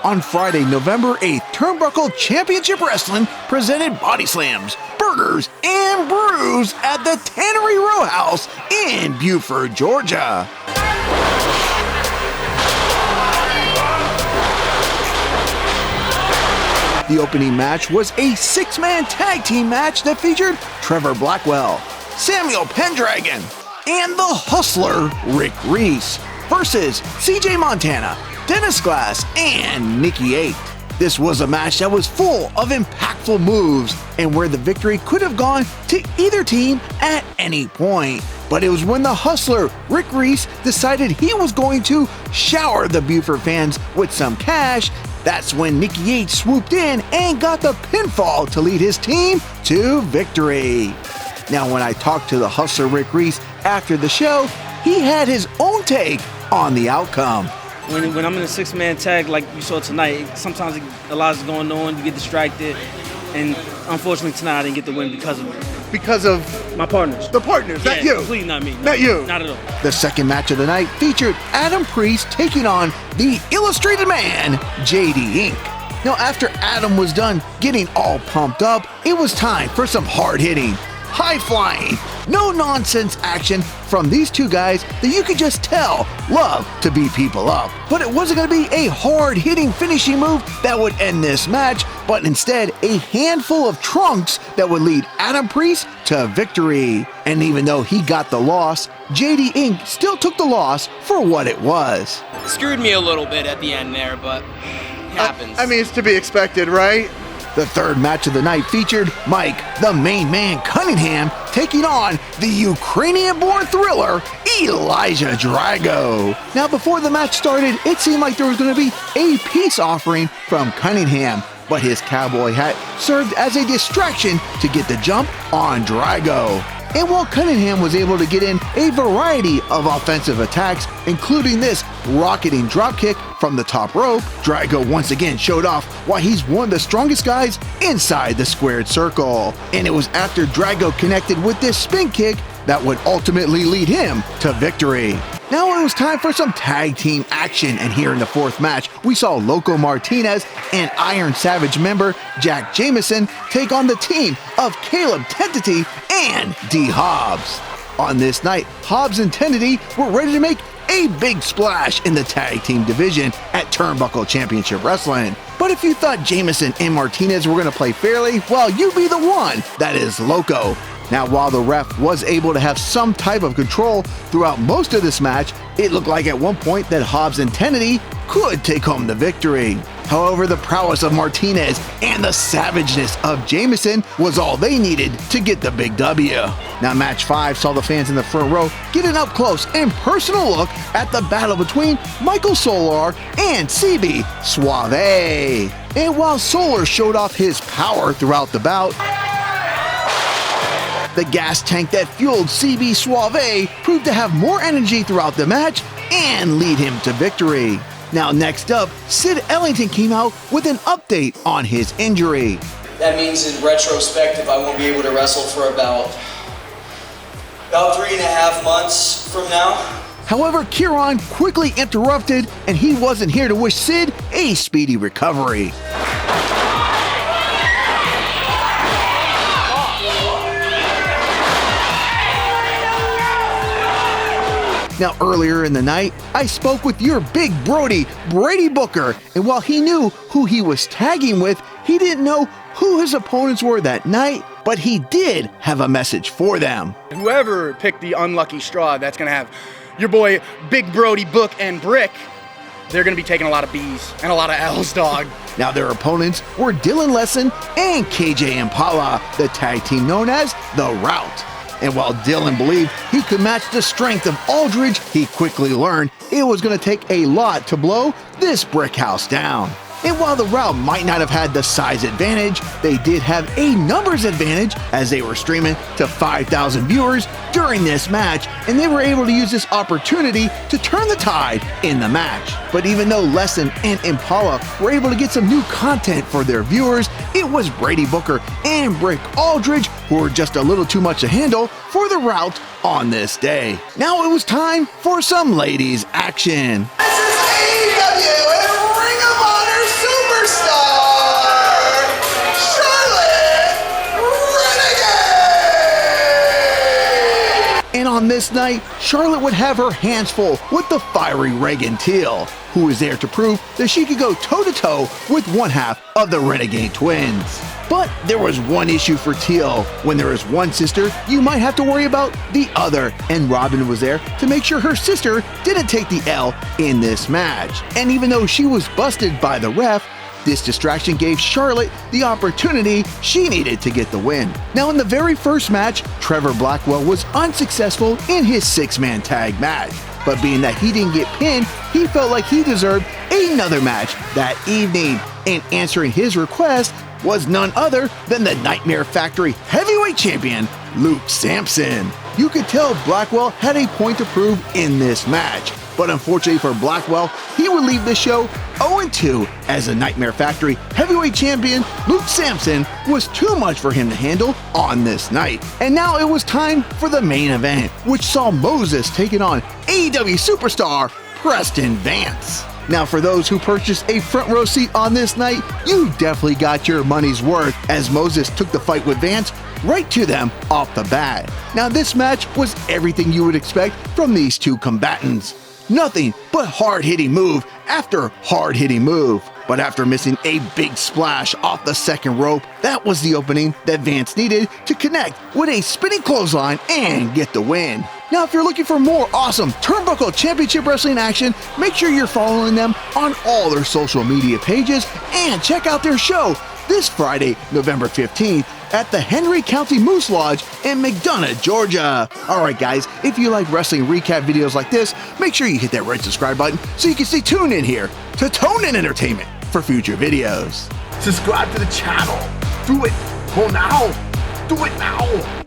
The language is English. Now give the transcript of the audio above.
On Friday, November 8th, Turnbuckle Championship Wrestling presented Bodyslams, Burgers, and Brews at the Tannery Row House in Buford, Georgia. The opening match was a six-man tag team match that featured Trevor Blackwell, Samuel Pindragon, and the Hustler Resse versus CJ Montana, Dennis Glass, and Nikki 8. This was a match that was full of impactful moves and where the victory could have gone to either team at any point. But it was when the Hustler, Resse, decided he was going to shower the Buford fans with some cash. That's when Nikki 8 swooped in and got the pinfall to lead his team to victory. Now, when I talked to the Hustler, Resse, after the show, he had his own take on the outcome. When I'm in a six-man tag like you saw tonight, sometimes a lot is going on, you get distracted, and unfortunately tonight I didn't get the win because of it. Because of my partners. The partners, yeah, not you. Completely not me. Not you. Not at all. The second match of the night featured Adam Priest taking on the Illustrated Man, JD Inc. Now, after Adam was done getting all pumped up, it was time for some hard-hitting, high-flying, no-nonsense action from these two guys that you could just tell love to beat people up. But it wasn't going to be a hard-hitting finishing move that would end this match, but instead a handful of trunks that would lead Adam Priest to victory. And even though he got the loss, JD Inc. still took the loss for what it was. Screwed me a little bit at the end there, but it happens. I mean, it's to be expected, right? The third match of the night featured Mike, the main man Cunningham, taking on the Ukrainian-born thriller, Elijah Drago. Now, before the match started, it seemed like there was going to be a peace offering from Cunningham, but his cowboy hat served as a distraction to get the jump on Drago. And while Cunningham was able to get in a variety of offensive attacks, including this rocketing dropkick from the top rope, Drago once again showed off why he's one of the strongest guys inside the squared circle. And it was after Drago connected with this spin kick that would ultimately lead him to victory. Now it was time for some tag team action, and here in the fourth match, we saw Loco Martinez and Iron Savage member Jack Jameson take on the team of Caleb Teninty and D-Hobbs. On this night, Hobbs and Teninty were ready to make a big splash in the tag team division at Turnbuckle Championship Wrestling. But if you thought Jameson and Martinez were going to play fairly, well, you be the one that is Loco. Now, while the ref was able to have some type of control throughout most of this match, it looked like at one point that Hobbs and Teninty could take home the victory. However, the prowess of Martinez and the savageness of Jameson was all they needed to get the big W. Now, match 5 saw the fans in the front row get an up-close and personal look at the battle between Michael Solar and CB SuavE. And while Solar showed off his power throughout the bout, the gas tank that fueled CB SuavE proved to have more energy throughout the match and lead him to victory. Now, next up, Sid Ellington came out with an update on his injury. That means in retrospective, I won't be able to wrestle for about 3.5 months from now. However, Kieran quickly interrupted, and he wasn't here to wish Sid a speedy recovery. Now, earlier in the night, I spoke with your big brody, Brady Booker, and while he knew who he was tagging with, he didn't know who his opponents were that night, but he did have a message for them. Whoever picked the unlucky straw, that's going to have your boy Big Brody, Book, and Brick, they're going to be taking a lot of B's and a lot of L's, dog. Now, their opponents were Dylan Lesson and KJ Empala, the tag team known as The Route. And while Dylan believed he could match the strength of Aldridge, he quickly learned it was going to take a lot to blow this brick house down. And while the Route might not have had the size advantage, they did have a numbers advantage as they were streaming to 5,000 viewers during this match, and they were able to use this opportunity to turn the tide in the match. But even though Lesson and Empala were able to get some new content for their viewers, it was Brady Booker and Brick Aldridge who were just a little too much to handle for the Route on this day. Now it was time for some ladies action. This is AEW and Ring of Honor this night, Charlette would have her hands full with the fiery Ragan Teal, who was there to prove that she could go toe-to-toe with one half of the Renegade twins. But there was one issue for Teal. When there is one sister, you might have to worry about the other, and Robin was there to make sure her sister didn't take the L in this match. And even though she was busted by the ref, this distraction gave Charlette the opportunity she needed to get the win. Now, in the very first match, Trevor Blackwell was unsuccessful in his 6-man tag match. But being that he didn't get pinned, he felt like he deserved another match that evening. And answering his request was none other than the Nightmare Factory heavyweight champion, Sampson. You could tell Blackwell had a point to prove in this match. But unfortunately for Blackwell, he would leave the show 0-2 as the Nightmare Factory heavyweight champion Sampson was too much for him to handle on this night. And now it was time for the main event, which saw Moses taking on AEW superstar Preston Vance. Now, for those who purchased a front row seat on this night, you definitely got your money's worth, as Moses took the fight with Vance right to them off the bat. Now, this match was everything you would expect from these two combatants. Nothing but hard-hitting move after hard-hitting move. But after missing a big splash off the second rope, that was the opening that Vance needed to connect with a spinning clothesline and get the win. Now, if you're looking for more awesome Turnbuckle Championship Wrestling action, make sure you're following them on all their social media pages and check out their show this Friday, November 15th at the Henry County Moose Lodge in McDonough, Georgia. Alright guys, if you like wrestling recap videos like this, make sure you hit that red subscribe button so you can stay tuned in here to Tone and Entertainment for future videos. Subscribe to the channel. Do it. Go now. Do it now.